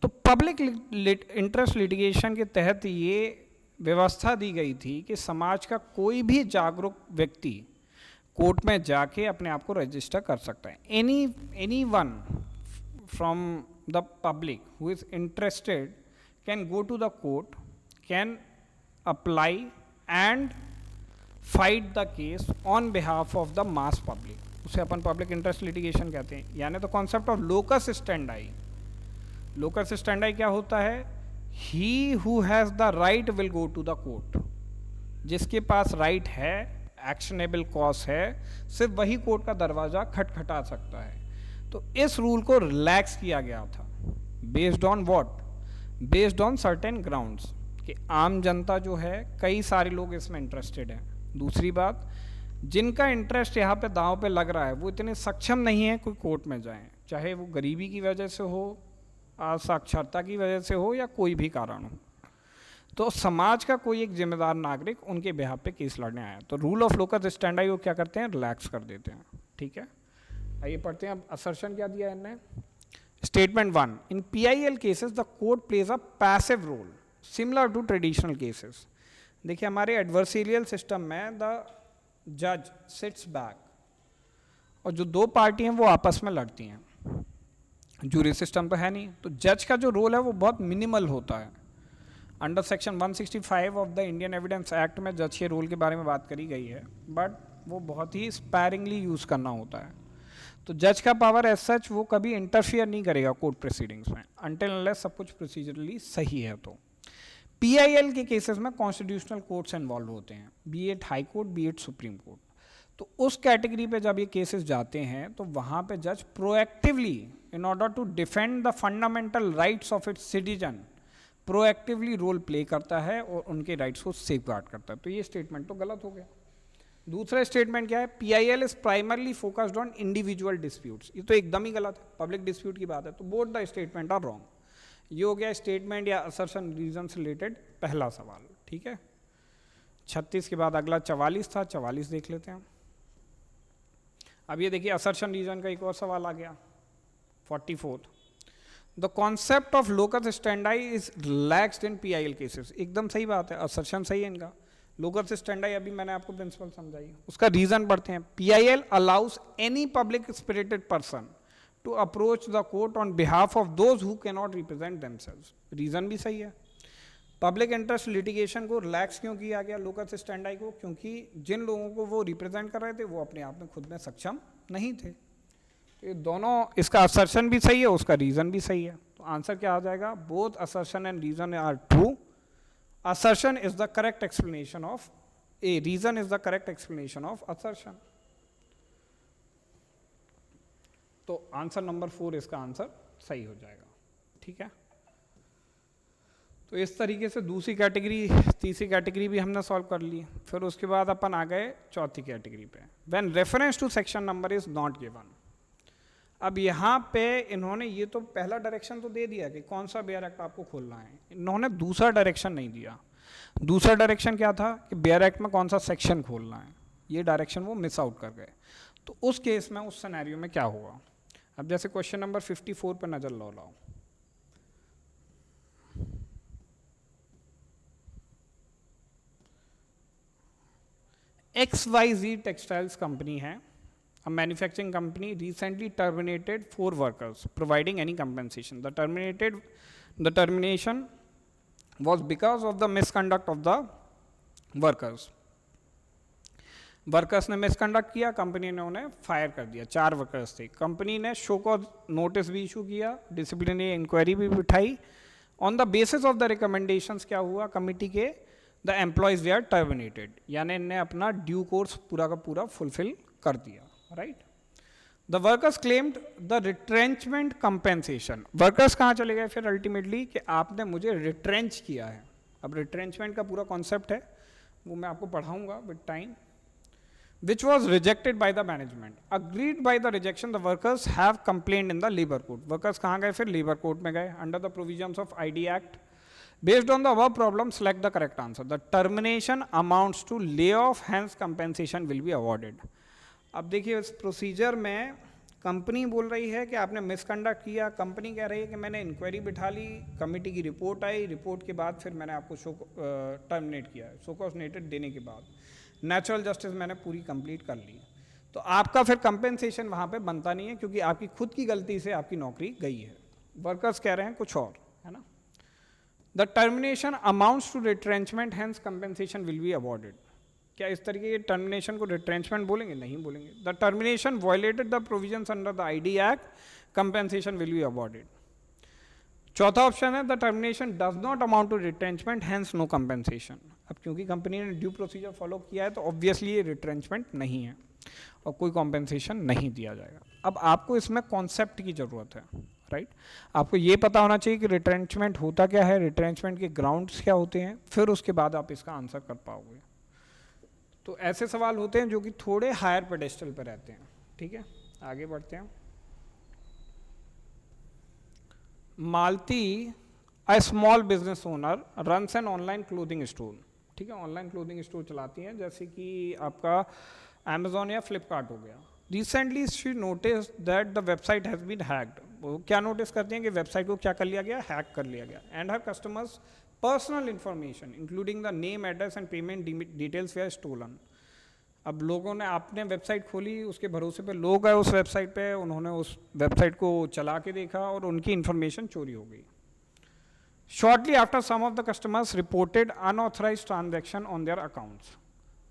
तो पब्लिक इंटरेस्ट लिटिगेशन के तहत ये व्यवस्था दी गई थी कि समाज का कोई भी जागरूक व्यक्ति कोर्ट में जाके अपने आप को रजिस्टर कर सकता है। Any one from the public who is interested can go to the court, can apply and fight the case on behalf of the mass public, उसे अपन पब्लिक इंटरेस्ट लिटिगेशन कहते हैं। यानी the concept of locus standi. Locus standi क्या होता है, he who has the right will go to the court, जिसके पास राइट है, एक्शनेबल कॉज है, सिर्फ वही कोर्ट का दरवाजा खटखटा सकता है। तो इस रूल को रिलैक्स किया गया था based on what, based on certain grounds, कि आम जनता जो है, कई सारे लोग इसमें इंटरेस्टेड हैं। दूसरी बात, जिनका इंटरेस्ट यहाँ पे दांव पे लग रहा है वो इतने सक्षम नहीं है कोई कोर्ट में जाएं, चाहे वो गरीबी की वजह से हो, असाक्षरता की वजह से हो, या कोई भी कारण हो। तो समाज का कोई एक जिम्मेदार नागरिक उनके बिहाफ पे केस लड़ने आया, तो रूल ऑफ लोकस स्टैंडाई वो क्या करते हैं, रिलैक्स कर देते हैं। ठीक है, आइए पढ़ते हैं अब असर्शन क्या दिया है इन्हें। Statement 1, in PIL cases the court plays a passive role similar to traditional cases. देखिए हमारे एडवर्सरियल सिस्टम में द जज सिट्स बैक, और जो दो पार्टी हैं वो आपस में लड़ती हैं, जूरी सिस्टम तो है नहीं, तो जज का जो रोल है वो बहुत मिनिमल होता है। Under section 165 of the Indian evidence act में जज के रोल के बारे में बात करी गई है, बट वो बहुत ही स्पैरिंगली यूज़ करना होता है। तो जज का पावर एज सच वो कभी इंटरफियर नहीं करेगा कोर्ट प्रोसीडिंग्स में, अनटिल अनलेस सब कुछ प्रोसीजरली सही है। तो PIL के केसेस में कॉन्स्टिट्यूशनल कोर्ट्स इन्वॉल्व होते हैं, be it high court, be it supreme court. तो उस कैटेगरी पे जब ये केसेस जाते हैं तो वहाँ पे जज proactively, in order to defend the fundamental rights of its citizen, proactively role play करता है और उनके राइट्स को सेफगार्ड करता है। तो ये स्टेटमेंट तो गलत हो गया। दूसरा स्टेटमेंट क्या है, PIL is primarily focused on individual disputes, ये तो एकदम ही गलत है, पब्लिक डिस्प्यूट की बात है। तो both the statement are wrong. ये हो गया स्टेटमेंट या असर्शन रीजन से रिलेटेड पहला सवाल। ठीक है, 36 के बाद अगला 44 था, 44 देख लेते हैं। अब ये देखिए असर्शन रीजन का एक और सवाल आ गया, 44। The concept of locus स्टैंडाई is relaxed in PIL cases. एकदम सही बात है, असर्शन सही है इनका। लोकस स्टैंडाई अभी मैंने आपको प्रिंसिपल समझाई, उसका रीजन पढ़ते हैं। PIL allows any public spirited person to approach the court on behalf of those who cannot represent themselves। Reason भी सही है। पब्लिक इंटरेस्ट लिटिगेशन को रिलैक्स क्यों किया गया लोकस स्टैंडाई को? क्योंकि जिन लोगों को वो रिप्रेजेंट कर रहे थे वो अपने आप में खुद में सक्षम नहीं थे। तो ये दोनों, इसका असर्शन भी सही है, उसका रीजन भी सही है। तो आंसर क्या आ जाएगा? Both assertion and reason are true. Assertion is the correct explanation of A, reason is the correct explanation of assertion. तो आंसर नंबर 4 इसका आंसर सही हो जाएगा। ठीक है, तो इस तरीके से दूसरी कैटेगरी, तीसरी कैटेगरी भी हमने सॉल्व कर ली। फिर उसके बाद अपन आ गए चौथी कैटेगरी पे, when reference to section number is not given. अब यहाँ पे इन्होंने ये तो पहला डायरेक्शन तो दे दिया कि कौन सा बेयर एक्ट आपको खोलना है, इन्होंने दूसरा डायरेक्शन नहीं दिया। दूसरा डायरेक्शन क्या था कि बेयर एक्ट में कौन सा सेक्शन खोलना है, ये डायरेक्शन वो मिस आउट कर गए। तो उस केस में, उस सिनेरियो में क्या होगा? अब जैसे क्वेश्चन नंबर 54 पर नजर लाओ। XYZ टेक्सटाइल्स कंपनी है, a manufacturing company recently terminated 4 workers providing any compensation. The termination was because of the misconduct of the workers. Workers ने मिसकंडक्ट किया, कंपनी ने उन्हें फायर कर दिया। 4 वर्कर्स थे। कंपनी ने शो कॉज नोटिस भी इशू किया, डिसिप्लिनरी इंक्वायरी भी बिठाई। On the basis of the recommendations क्या हुआ कमिटी के? The employees they are terminated, यानी इन्हें अपना ड्यू कोर्स पूरा का पूरा फुलफिल कर दिया। Right, the workers claimed the retrenchment compensation. Workers कहाँ चले गए फिर अल्टीमेटली कि आपने मुझे रिट्रेंच किया है। अब रिट्रेंचमेंट का पूरा कॉन्सेप्ट है, वो मैं आपको पढ़ाऊंगा with time. which was rejected by the management. Agreed by the rejection, the workers have complained in the labor court. Workers कहाँ गए फिर? labor court में गए, under the provisions of ID Act. Based on the above problem, select the correct answer. The termination amounts to layoff, hence compensation will be awarded. अब देखिए इस प्रोसीजर में कंपनी बोल रही है कि आपने मिसकंडक्ट किया, कंपनी कह रही है कि मैंने इंक्वायरी बिठा ली, कमिटी की रिपोर्ट आई, रिपोर्ट के बाद फिर मैंने आपको टर्मिनेट किया है, शो कॉज नोटिस देने के बाद नेचुरल जस्टिस मैंने पूरी कंप्लीट कर ली। तो आपका फिर कंपेंसेशन वहाँ पे बनता नहीं है, क्योंकि आपकी खुद की गलती से आपकी नौकरी गई है। वर्कर्स कह रहे हैं कुछ और, है ना। The termination amounts to retrenchment, hence compensation will be awarded. क्या इस तरीके के टर्मिनेशन को रिट्रेंचमेंट बोलेंगे? नहीं बोलेंगे। The termination violated the provisions under the ID act, compensation will be awarded. चौथा ऑप्शन है the termination does not amount to retrenchment, hence no compensation. अब क्योंकि कंपनी ने ड्यू प्रोसीजर फॉलो किया है तो ऑब्वियसली ये रिट्रेंचमेंट नहीं है और कोई कॉम्पेंसेशन नहीं दिया जाएगा। अब आपको इसमें कॉन्सेप्ट की ज़रूरत है, राइट। आपको ये पता होना चाहिए कि रिट्रेंचमेंट होता क्या है, रिट्रेंचमेंट के ग्राउंड्स क्या होते हैं, फिर उसके बाद आप इसका आंसर कर पाओगे। तो ऐसे सवाल होते हैं जो कि थोड़े हायर पेडेस्टल पर रहते हैं। ठीक है, आगे बढ़ते हैं। Malti a small business owner runs an online clothing store. ठीक है, ऑनलाइन क्लोथिंग स्टोर चलाती हैं, जैसे कि आपका अमेजोन या फ्लिपकार्ट हो गया। Recently she notice that the website has been hacked. वो क्या नोटिस करती हैं कि वेबसाइट को क्या कर लिया गया? हैक कर लिया गया। And her customers personal information including the name, address and payment details they are stolen. अब लोगों ने, आपने वेबसाइट खोली, उसके भरोसे पे लोग आए उस वेबसाइट पे, उन्होंने उस वेबसाइट को चला के देखा और उनकी इंफॉर्मेशन चोरी हो गई। Shortly after, some of the customers reported unauthorized transaction on their accounts.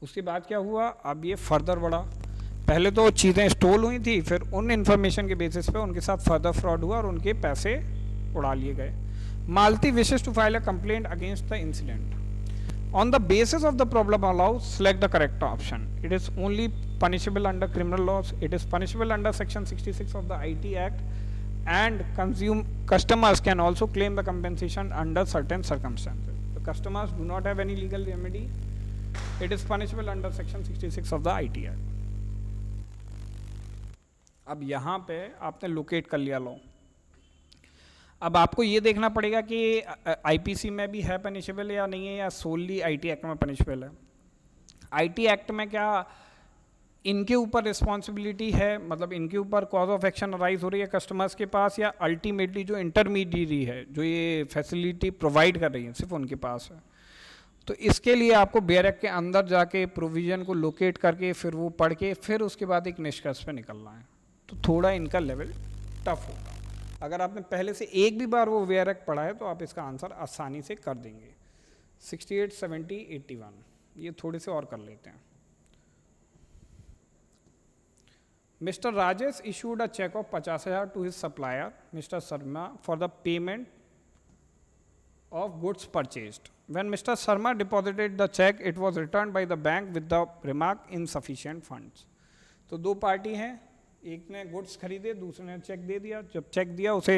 उसके बाद क्या हुआ? अब ये फर्दर बढ़ा। पहले तो चीज़ें स्टोल हुई थी, फिर उन इंफॉर्मेशन के बेसिस पे उनके साथ फर्दर फ्रॉड हुआ और उनके पैसे उड़ा लिए गए। मालती wishes to file a complaint against the incident. On the basis of the problem allowed, select the correct option. It is only punishable under criminal laws. It is punishable under section 66 of the IT Act. And customers can also claim the compensation under certain circumstances. The customers do not have any legal remedy. It is punishable under section 66 of the IT Act. अब यहाँ पे आपने लोकेट कर लिया लॉ। अब आपको ये देखना पड़ेगा कि IPC में भी है पनिशेबल या नहीं है, या सोनली IT एक्ट में पनिशेबल है। IT एक्ट में क्या इनके ऊपर रिस्पॉन्सिबिलिटी है, मतलब इनके ऊपर कॉज ऑफ एक्शन अराइज हो रही है कस्टमर्स के पास, या अल्टीमेटली जो इंटरमीडियरी है जो ये फैसिलिटी प्रोवाइड कर रही है सिर्फ उनके पास है। तो इसके लिए आपको बेयर एक्ट के अंदर जाके प्रोविज़न को लोकेट करके फिर वो पढ़ के फिर उसके बाद एक निष्कर्ष पे निकलना है। तो थोड़ा इनका लेवल टफ होगा। अगर आपने पहले से एक भी बार वो बेयर एक्ट पढ़ा है तो आप इसका आंसर आसानी से कर देंगे। 68, 70, 81, ये थोड़े से और कर लेते हैं। Mr. Rajesh issued a check of 50,000 to his supplier, Mr. Sharma, for the payment of goods purchased. When Mr. Sharma deposited the check, it was returned by the bank with the remark insufficient funds. तो दो पार्टी हैं, एक ने गुड्स खरीदे, दूसरे ने चेक दे दिया। जब चेक दिया उसे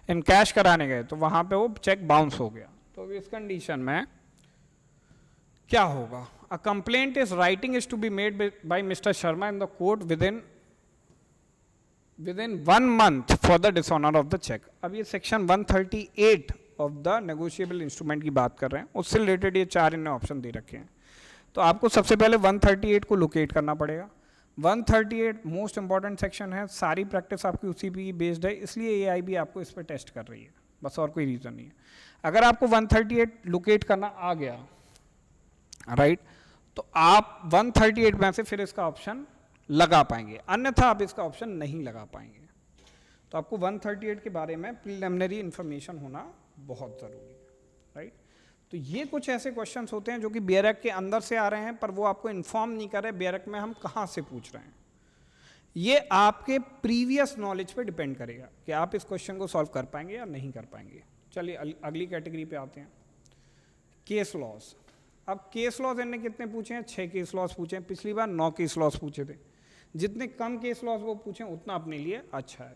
इन कैश कराने गए तो वहाँ पे वो चेक बाउंस हो गया। तो इस कंडीशन में क्या होगा? A complaint is writing is to be made by Mr. Sharma in the court within 1 month for the dishonor of the check. अब ये section 138 of the negotiable instrument की बात कर रहे हैं, उससे रिलेटेड ये 4 इन्हें ऑप्शन दे रखे हैं। तो आपको सबसे पहले 138 को लोकेट करना पड़ेगा। 138 मोस्ट इंपॉर्टेंट सेक्शन है, सारी प्रैक्टिस आपकी उसी पे बेस्ड है, इसलिए एआईबी आपको इस पर टेस्ट कर रही है, बस और कोई रीज़न नहीं है। अगर आपको 138 लोकेट करना आ गया, राइट, तो आप 138 में से फिर इसका ऑप्शन लगा पाएंगे, अन्यथा आप इसका ऑप्शन नहीं लगा पाएंगे। तो आपको 138 के बारे में प्रिलिमिनरी इंफॉर्मेशन होना बहुत ज़रूरी है, राइट। तो ये कुछ ऐसे क्वेश्चंस होते हैं जो कि बेयरक के अंदर से आ रहे हैं, पर वो आपको इन्फॉर्म नहीं कर रहे बेयरक में हम कहाँ से पूछ रहे हैं। ये आपके प्रीवियस नॉलेज पे डिपेंड करेगा कि आप इस क्वेश्चन को सॉल्व कर पाएंगे या नहीं कर पाएंगे। चलिए अगली कैटेगरी पे आते हैं, केस लॉज। अब केस लॉज इनने कितने पूछे हैं? 6 केस लॉज पूछे हैं, पिछली बार 9 केस लॉज पूछे थे। जितने कम केस लॉज वो पूछें उतना अपने लिए अच्छा है।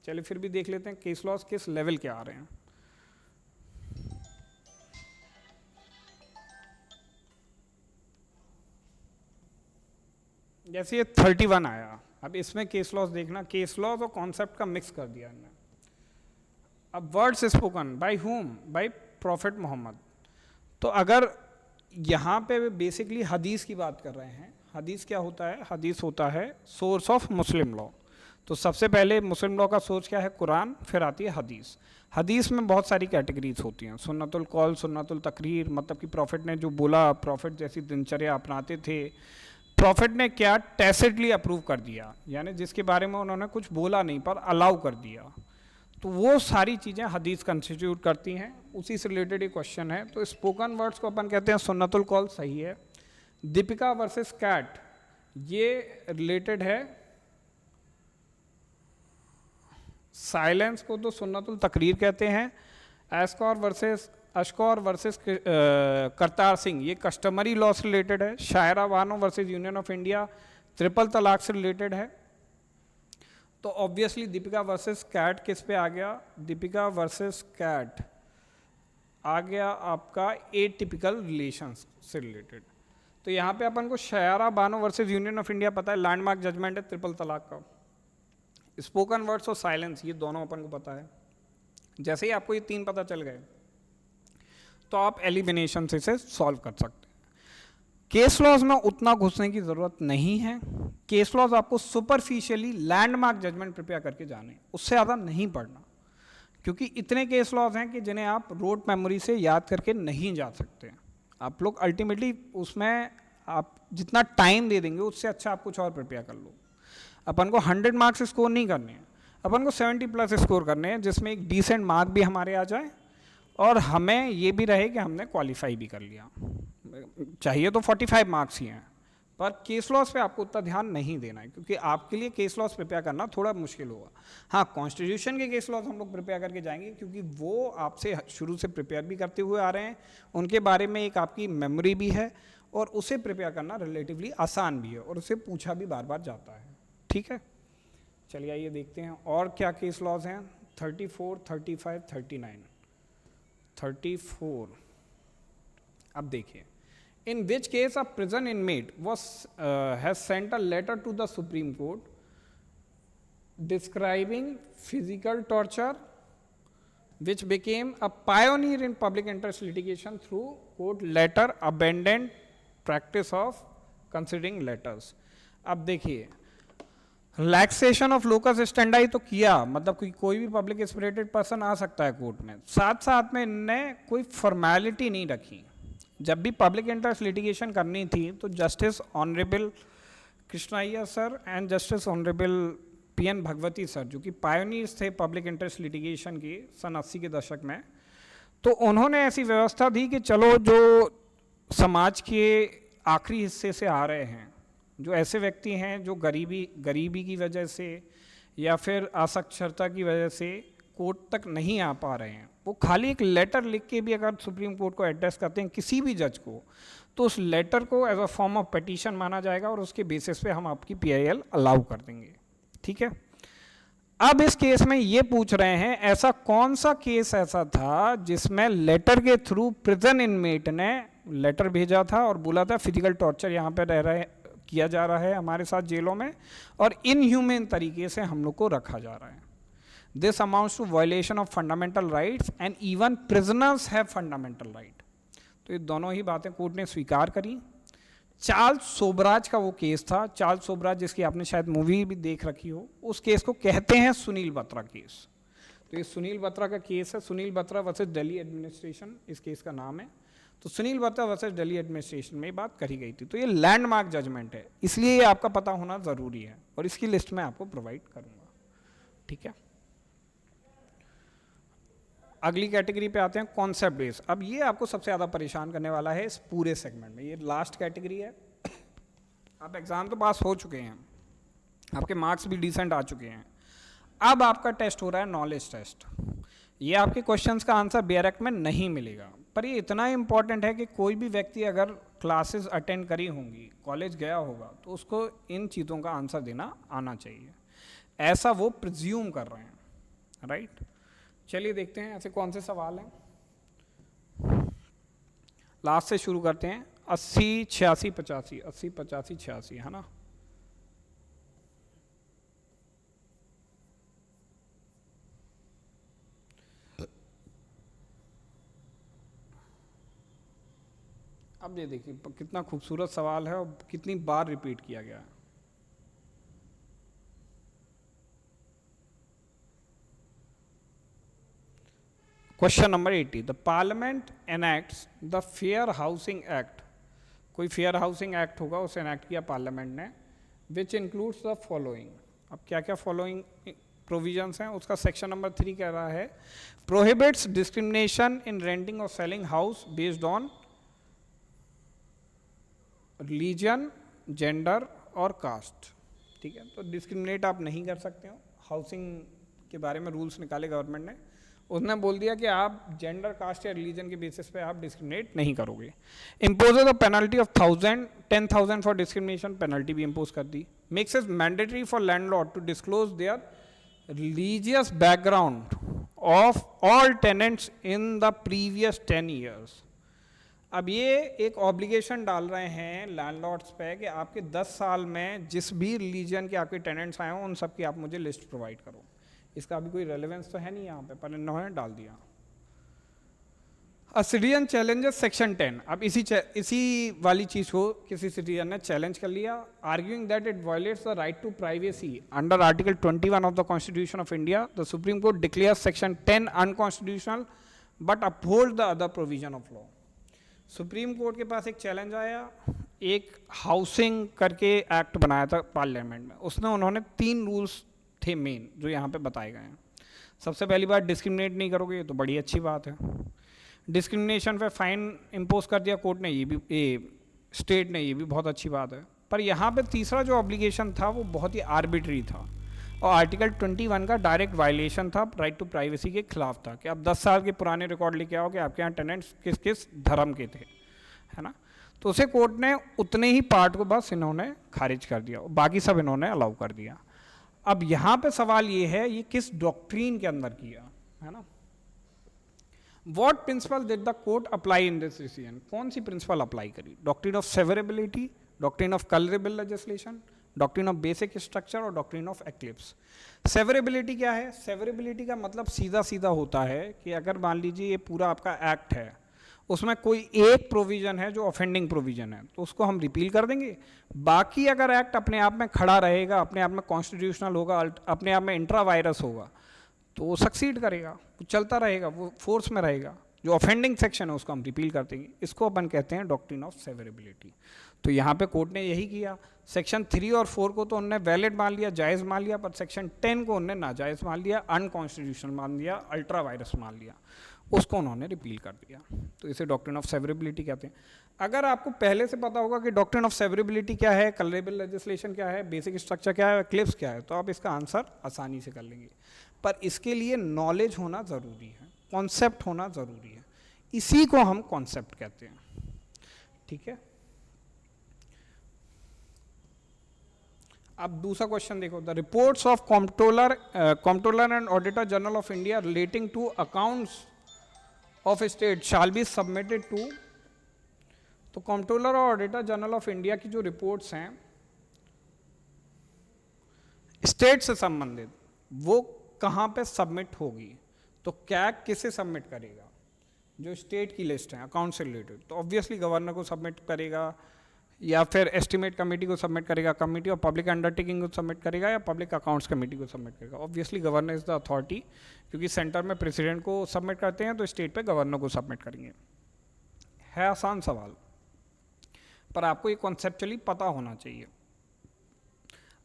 चलिए फिर भी देख लेते हैं केस लॉज किस लेवल के आ रहे हैं। जैसे ये 31 आया, अब इसमें केस लॉज देखना, केस लॉज और कॉन्सेप्ट का मिक्स कर दिया इन्होंने। अब words spoken by whom? By prophet Muhammad. तो अगर यहाँ पे बेसिकली हदीस की बात कर रहे हैं, हदीस क्या होता है? हदीस होता है सोर्स ऑफ मुस्लिम लॉ। तो सबसे पहले मुस्लिम लॉ का सोर्स क्या है? कुरान, फिर आती है हदीस। हदीस में बहुत सारी कैटेगरीज होती हैं, सुन्नतुल कौल, सुन्नतुल तकरीर, मतलब कि प्रॉफिट ने जो बोला, प्रॉफिट जैसी दिनचर्या अपनाते थे, प्रॉफिट ने क्या टैसिटली अप्रूव कर दिया, यानी जिसके बारे में उन्होंने कुछ बोला नहीं पर अलाउ कर दिया, तो वो सारी चीज़ें हदीस कंस्टिट्यूट करती हैं। उसी से रिलेटेड एक क्वेश्चन है। तो स्पोकन वर्ड्स को अपन कहते हैं सुन्नतुल कौल, सही है। दीपिका वर्सेस कैट, ये रिलेटेड है साइलेंस को, तो सुन्नतुल तकरीर कहते हैं। अशकौर वर्सेस करतार सिंह, ये कस्टमरी लॉ से रिलेटेड है। Shayara Bano versus Union of India, triple talaq से रिलेटेड है। तो ऑब्वियसली दीपिका वर्सेस कैट किस पे आ गया? दीपिका वर्सेस कैट आ गया आपका एटिपिकल रिलेशंस से रिलेटेड। तो यहाँ पे अपन को Shayara Bano versus Union of India पता है, लैंडमार्क जजमेंट है ट्रिपल तलाक का। स्पोकन वर्ड्स और साइलेंस, ये दोनों अपन को पता है। जैसे ही आपको ये 3 पता चल गए तो आप एलिमिनेशन से इसे सॉल्व कर सकते हैं। केस लॉज में उतना घुसने की ज़रूरत नहीं है। केस लॉज आपको सुपरफिशियली लैंडमार्क जजमेंट प्रिपेयर करके जाने, उससे ज़्यादा नहीं पढ़ना, क्योंकि इतने केस लॉज हैं कि जिन्हें आप रोड मेमोरी से याद करके नहीं जा सकते। आप लोग अल्टीमेटली उसमें आप जितना टाइम दे देंगे उससे अच्छा आप कुछ और प्रिपेयर कर लो। अपन को 100 मार्क्स स्कोर नहीं करने हैं, अपन को 70+ स्कोर करने हैं, जिसमें एक डिसेंट मार्क भी हमारे आ जाए और हमें ये भी रहे कि हमने क्वालिफाई भी कर लिया। चाहिए तो 45 मार्क्स ही हैं, पर केस लॉस पे आपको उतना ध्यान नहीं देना है, क्योंकि आपके लिए केस लॉस प्रिपेयर करना थोड़ा मुश्किल होगा। हाँ, कॉन्स्टिट्यूशन के केस लॉस हम लोग प्रिपेयर करके जाएंगे, क्योंकि वो आपसे शुरू से प्रिपेयर भी करते हुए आ रहे हैं, उनके बारे में एक आपकी मेमोरी भी है, और उसे प्रिपेयर करना रिलेटिवली आसान भी है, और उसे पूछा भी बार बार जाता है। ठीक है, चलिए आइए देखते हैं और क्या केस लॉज हैं। 34, 35, 39, 34। अब देखिए, in which case a prison inmate has sent a letter to the Supreme Court describing physical torture, which became a pioneer in public interest litigation through court letter abandoned practice of considering letters। अब देखिए, रिलैक्सेशन ऑफ लोकस स्टैंडाई तो किया, मतलब कोई भी पब्लिक स्पिरिटेड पर्सन आ सकता है कोर्ट में, साथ साथ में इनने कोई फॉर्मेलिटी नहीं रखी। जब भी पब्लिक इंटरेस्ट लिटिगेशन करनी थी तो justice honourable Krishna Iyer sir and justice honourable PN Bhagwati sir, जो कि पायोनियर्स थे पब्लिक इंटरेस्ट लिटिगेशन की सन 80 के दशक में, तो उन्होंने ऐसी व्यवस्था दी कि चलो जो समाज के आखिरी हिस्से से आ रहे हैं, जो ऐसे व्यक्ति हैं जो गरीबी की वजह से या फिर असाक्षरता की वजह से कोर्ट तक नहीं आ पा रहे हैं, वो खाली एक लेटर लिख के भी अगर सुप्रीम कोर्ट को एड्रेस करते हैं किसी भी जज को, तो उस लेटर को as a form of petition माना जाएगा और उसके बेसिस पे हम आपकी PIL अलाउ कर देंगे। ठीक है। अब इस केस में ये पूछ रहे हैं ऐसा कौन सा केस ऐसा था जिसमें लेटर के थ्रू प्रिजन इनमेट ने लेटर भेजा था और बोला था फिजिकल टॉर्चर यहाँ पे किया जा रहा है हमारे साथ जेलों में और इनह्यूमन तरीके से हम लोग को रखा जा रहा है। This amounts to violation of fundamental rights and even prisoners have fundamental right. तो ये दोनों ही बातें कोर्ट ने स्वीकार करी। चार्ल्स सोबराज का वो केस था, चार्ल्स सोबराज जिसकी आपने शायद मूवी भी देख रखी हो, उस केस को कहते हैं सुनील बत्रा केस। तो ये सुनील बत्रा का केस है, सुनील बत्रा वर्सेस दिल्ली एडमिनिस्ट्रेशन इस केस का नाम है। तो सुनील बत्रा वर्सेस दिल्ली एडमिनिस्ट्रेशन में बात करी गई थी। तो ये लैंडमार्क जजमेंट है, इसलिए ये आपका पता होना ज़रूरी है और इसकी लिस्ट मैं आपको प्रोवाइड करूँगा। ठीक है। अगली कैटेगरी पे आते हैं कॉन्सेप्ट बेस। अब ये आपको सबसे ज़्यादा परेशान करने वाला है इस पूरे सेगमेंट में, ये लास्ट कैटेगरी है। आप एग्ज़ाम तो पास हो चुके हैं, आपके मार्क्स भी डिसेंट आ चुके हैं, अब आपका टेस्ट हो रहा है नॉलेज टेस्ट। ये आपके क्वेश्चंस का आंसर बेयरक में नहीं मिलेगा, पर ये इतना इंपॉर्टेंट है कि कोई भी व्यक्ति अगर क्लासेस अटेंड करी होंगी, कॉलेज गया होगा, तो उसको इन चीज़ों का आंसर देना आना चाहिए, ऐसा वो प्रिज्यूम कर रहे हैं। राइट, चलिए देखते हैं ऐसे कौन से सवाल हैं। लास्ट से शुरू करते हैं। 80 86 85, 80 85 86, है ना। अब ये देखिए कितना खूबसूरत सवाल है और कितनी बार रिपीट किया गया है। Question number 80, the parliament enacts the fair housing act. कोई फेयर हाउसिंग एक्ट होगा, उसे एनैक्ट किया पार्लियामेंट ने, विच इंक्लूड्स द फॉलोइंग। अब क्या क्या फॉलोइंग प्रोविजंस हैं, उसका सेक्शन नंबर 3 कह रहा है प्रोहिबिट्स डिस्क्रिमिनेशन इन रेंटिंग और selling house based on religion, gender और कास्ट। ठीक है, तो डिस्क्रिमिनेट आप नहीं कर सकते हो। हाउसिंग के बारे में रूल्स निकाले गवर्नमेंट ने, उसने बोल दिया कि आप जेंडर, कास्ट या रिलीजन के बेसिस पे आप डिस्क्रिमिनेट नहीं करोगे। Imposes a penalty of 10,000 for discrimination, penalty भी इम्पोज कर दी। Makes it mandatory for landlord to disclose their religious background of all tenants in the previous 10 years. अब ये एक ऑब्लिगेशन डाल रहे हैं लैंडलॉर्ड्स पे कि आपके 10 साल में जिस भी रिलीजन के आपके टेनेंट्स आए हों उन सब की आप मुझे लिस्ट प्रोवाइड करो। इसका अभी कोई रेलेवेंस तो है नहीं यहाँ पे, पर इन्होंने डाल दिया। A citizen challenges section 10। अब इसी वाली चीज़ को किसी सिटीजन ने चैलेंज कर लिया, arguing that it violates the right to privacy under article 21 of the constitution of India. The supreme court declares section 10 unconstitutional but uphold the other provision of law. Supreme court के पास एक चैलेंज आया, एक हाउसिंग करके एक्ट बनाया था पार्लियामेंट में, उसमें उन्होंने 3 रूल्स थे मेन जो यहाँ पे बताए गए हैं। सबसे पहली बात, डिस्क्रिमिनेट नहीं करोगे, ये तो बड़ी अच्छी बात है। डिस्क्रिमिनेशन पे फाइन इम्पोज कर दिया कोर्ट ने, ये भी स्टेट ने, ये भी बहुत अच्छी बात है। पर यहाँ पे तीसरा जो ऑब्लिगेशन था वो बहुत ही आर्बिट्री था और आर्टिकल 21 का डायरेक्ट वायलेशन था, राइट टू प्राइवेसी के खिलाफ था कि आप 10 साल के पुराने रिकॉर्ड लेके आओ कि आपके यहाँ टेनेंट्स किस किस धर्म के थे, है ना। तो उसे कोर्ट ने उतने ही पार्ट को बस इन्होंने खारिज कर दिया, बाकी सब इन्होंने अलाउ कर दिया। अब यहाँ पे सवाल ये है ये किस डॉक्ट्रीन के अंदर किया, है ना। What principle did the court apply in this decision? कौन सी प्रिंसिपल अप्लाई करी? Doctrine of severability, doctrine of colourable legislation, doctrine of basic structure और डॉक्ट्रीन ऑफ एक्लिप्स। सेवरेबिलिटी क्या है? सेवरेबिलिटी का मतलब सीधा सीधा होता है कि अगर मान लीजिए ये पूरा आपका एक्ट है, उसमें कोई एक प्रोविजन है जो ऑफेंडिंग प्रोविजन है, तो उसको हम रिपील कर देंगे। बाकी अगर एक्ट अपने आप में खड़ा रहेगा, अपने आप में कॉन्स्टिट्यूशनल होगा, अपने आप में इंट्रा वायरस होगा, तो वो सक्सीड करेगा, वो चलता रहेगा, वो फोर्स में रहेगा। जो ऑफेंडिंग सेक्शन है उसको हम रिपील कर देंगे। इसको अपन कहते हैं डॉक्ट्रिन ऑफ सेवरेबिलिटी। तो यहाँ पे कोर्ट ने यही किया। सेक्शन 3 और 4 को तो उन्होंने वैलिड मान लिया, जायज़ मान लिया, पर सेक्शन 10 को उन्होंने नाजायज़ मान लिया, अनकॉन्स्टिट्यूशनल मान लिया, अल्ट्रा वायरस मान लिया। उसको उन्होंने रिपील कर दिया। तो इसे डॉक्ट्रिन ऑफ सेवरेबिलिटी कहते हैं। अगर आपको पहले से पता होगा कि डॉक्ट्रिन ऑफ सेवरेबिलिटी क्या है, कलरेबल लेजिस्लेशन क्या है, बेसिक स्ट्रक्चर क्या है, क्लिप्स क्या है, तो आप इसका आंसर आसानी से कर लेंगे। पर इसके लिए नॉलेज होना ज़रूरी है, कॉन्सेप्ट होना ज़रूरी है, इसी को हम कॉन्सेप्ट कहते हैं। ठीक है, अब दूसरा क्वेश्चन देखो, the reports of controller and auditor general of India relating to accounts of state shall be submitted to. तो कंट्रोलर और ऑडिटर जनरल ऑफ इंडिया की जो रिपोर्ट्स हैं स्टेट से संबंधित, वो कहाँ पे सबमिट होगी? तो कैग किसे सबमिट करेगा? जो स्टेट की लिस्ट है अकाउंट से रिलेटेड, तो ऑब्वियसली गवर्नर को सबमिट करेगा, या फिर एस्टिमेट कमेटी को सबमिट करेगा, कमेटी ऑफ पब्लिक अंडरटेकिंग को सबमिट करेगा, या पब्लिक अकाउंट्स कमेटी को सबमिट करेगा। Obviously governor is the authority, क्योंकि सेंटर में प्रेसिडेंट को सबमिट करते हैं तो स्टेट पे गवर्नर को सबमिट करेंगे। है आसान सवाल, पर आपको ये कॉन्सेप्चुअली पता होना चाहिए,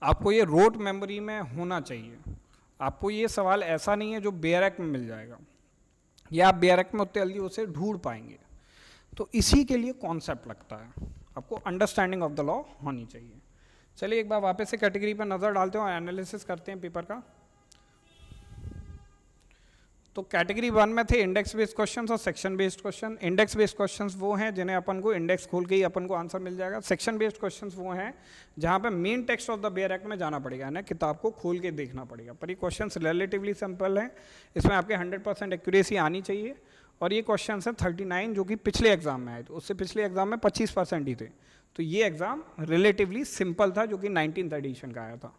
आपको ये रोट मेमोरी में होना चाहिए। आपको ये सवाल ऐसा नहीं है जो बेयरक में मिल जाएगा, या आप बेयरक में उतने जल्दी उसे ढूंढ पाएंगे। तो इसी के लिए कॉन्सेप्ट लगता है, आपको अंडरस्टैंडिंग ऑफ द लॉ होनी चाहिए। चलिए एक बार वापस से कैटेगरी पर नज़र डालते हैं और एनालिसिस करते हैं पेपर का। तो कैटेगरी 1 में थे इंडेक्स बेस्ड क्वेश्चंस और section based question. Index based questions वो हैं जिन्हें अपन को इंडेक्स खोल के ही अपन को आंसर मिल जाएगा। सेक्शन बेस्ड क्वेश्चंस वो हैं जहाँ पे main text of the bare act में जाना पड़ेगा, ना किताब को खोल के देखना पड़ेगा। पर ये क्वेश्चंस रिलेटिवली सिंपल हैं, इसमें आपके 100% एक्यूरेसी आनी चाहिए। और ये क्वेश्चन है 39 जो कि पिछले एग्जाम में आए, तो उससे पिछले एग्जाम में 25% ही थे। तो ये एग्जाम रिलेटिवली सिंपल था जो कि 19th एडिशन का आया था।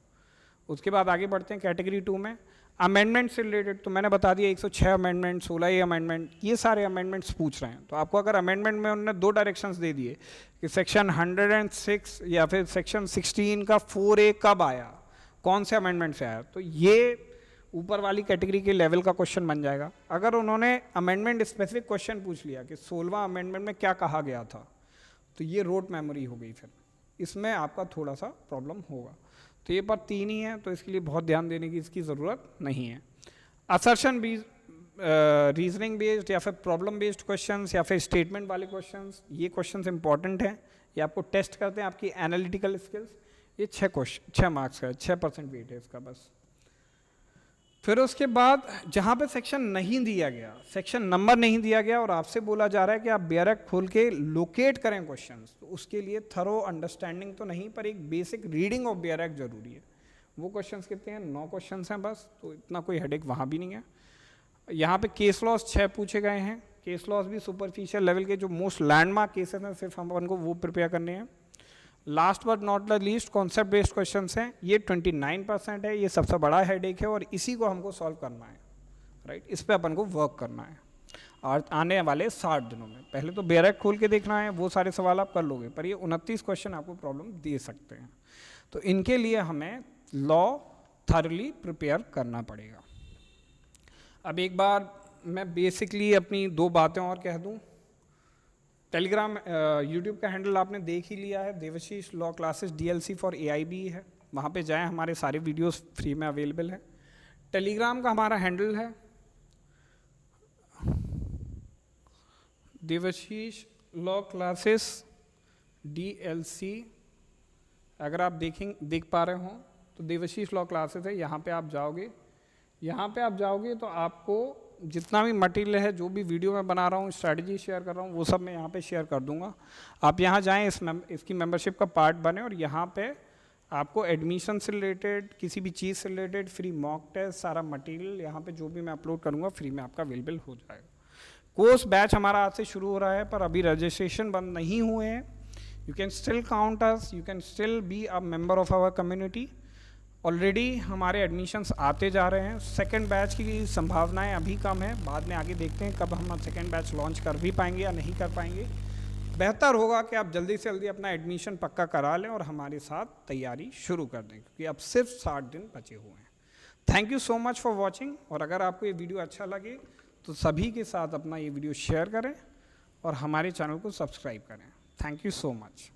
उसके बाद आगे बढ़ते हैं कैटेगरी 2 में। अमेंडमेंट से रिलेटेड तो मैंने बता दिया 106 अमेंडमेंट, 16 अमेंडमेंट, ये सारे अमेंडमेंट्स पूछ रहे हैं। तो आपको अगर अमेंडमेंट में उन्होंने 2 डायरेक्शंस दे दिए कि सेक्शन 106 या फिर सेक्शन 16 का 4A कब आया, कौन से अमेंडमेंट से आया, तो ये ऊपर वाली कैटेगरी के लेवल का क्वेश्चन बन जाएगा। अगर उन्होंने अमेंडमेंट स्पेसिफिक क्वेश्चन पूछ लिया कि 16वां अमेंडमेंट में क्या कहा गया था, तो ये रोट मेमोरी हो गई, फिर इसमें आपका थोड़ा सा प्रॉब्लम होगा। तो ये पर 3 ही है, तो इसके लिए बहुत ध्यान देने की इसकी ज़रूरत नहीं है। असर्शन रीजनिंग बेस्ड या फिर प्रॉब्लम बेस्ड क्वेश्चंस या फिर स्टेटमेंट वाले क्वेश्चंस, ये क्वेश्चंस इंपॉर्टेंट हैं, ये आपको टेस्ट करते हैं आपकी एनालिटिकल स्किल्स। ये 6 मार्क्स का है, 6% वेट है इसका बस। फिर उसके बाद जहाँ पे सेक्शन नहीं दिया गया, सेक्शन नंबर नहीं दिया गया और आपसे बोला जा रहा है कि आप बेयरक खोल के लोकेट करें क्वेश्चंस, तो उसके लिए थरो अंडरस्टैंडिंग तो नहीं, पर एक बेसिक रीडिंग ऑफ बेयरक जरूरी है। वो क्वेश्चंस कितने हैं? 9 क्वेश्चंस हैं बस, तो इतना कोई हेडेक वहाँ भी नहीं है। यहाँ पे केस लॉस 6 पूछे गए हैं। केस लॉस भी सुपरफिशियल लेवल के जो मोस्ट लैंडमार्क केसेस हैं सिर्फ हम उनको वो प्रिपेयर करने हैं। Last but not the least concept based questions हैं, ये 29% है, ये सबसे बड़ा हेडेक है और इसी को हमको सॉल्व करना है, राइट। इस पे अपन को वर्क करना है और आने वाले 60 दिनों में। पहले तो बेयरक खोल के देखना है, वो सारे सवाल आप कर लोगे, पर ये 29 क्वेश्चन आपको प्रॉब्लम दे सकते हैं। तो इनके लिए हमें लॉ थॉरली प्रिपेयर करना पड़ेगा। अब एक बार मैं बेसिकली अपनी 2 बातें और कह दूँ। टेलीग्राम यूट्यूब का हैंडल आपने देख ही लिया है, Devashish law classes DLC for AIB है, वहाँ पे जाएं, हमारे सारे वीडियोस फ्री में अवेलेबल है। टेलीग्राम का हमारा हैंडल है देवशीष लॉ क्लासेस DLC। अगर आप देख पा रहे हो तो देवशीष लॉ क्लासेस है, यहाँ पे आप जाओगे तो आपको जितना भी मटेरियल है, जो भी वीडियो मैं बना रहा हूँ, स्ट्रैटेजी शेयर कर रहा हूँ, वो सब मैं यहाँ पे शेयर कर दूंगा। आप यहाँ जाएं, इसकी मेंबरशिप का पार्ट बने और यहाँ पे आपको एडमिशन से रिलेटेड, किसी भी चीज़ से रिलेटेड फ्री मॉक टेस्ट, सारा मटेरियल यहाँ पे जो भी मैं अपलोड करूँगा फ्री में आपका अवेलेबल हो जाएगा। कोर्स बैच हमारा आज से शुरू हो रहा है, पर अभी रजिस्ट्रेशन बंद नहीं हुए हैं। You can still count us, you can still be a member of our community. Already हमारे एडमिशन्स आते जा रहे हैं। सेकंड बैच की संभावनाएं अभी कम है, बाद में आगे देखते हैं कब हम सेकंड बैच लॉन्च कर भी पाएंगे या नहीं कर पाएंगे। बेहतर होगा कि आप जल्दी से जल्दी अपना एडमिशन पक्का करा लें और हमारे साथ तैयारी शुरू कर दें, क्योंकि अब सिर्फ 60 दिन बचे हुए हैं। Thank you so much for watching. और अगर आपको ये वीडियो अच्छा लगे तो सभी के साथ अपना ये वीडियो शेयर करें और हमारे चैनल को सब्सक्राइब करें। Thank you so much.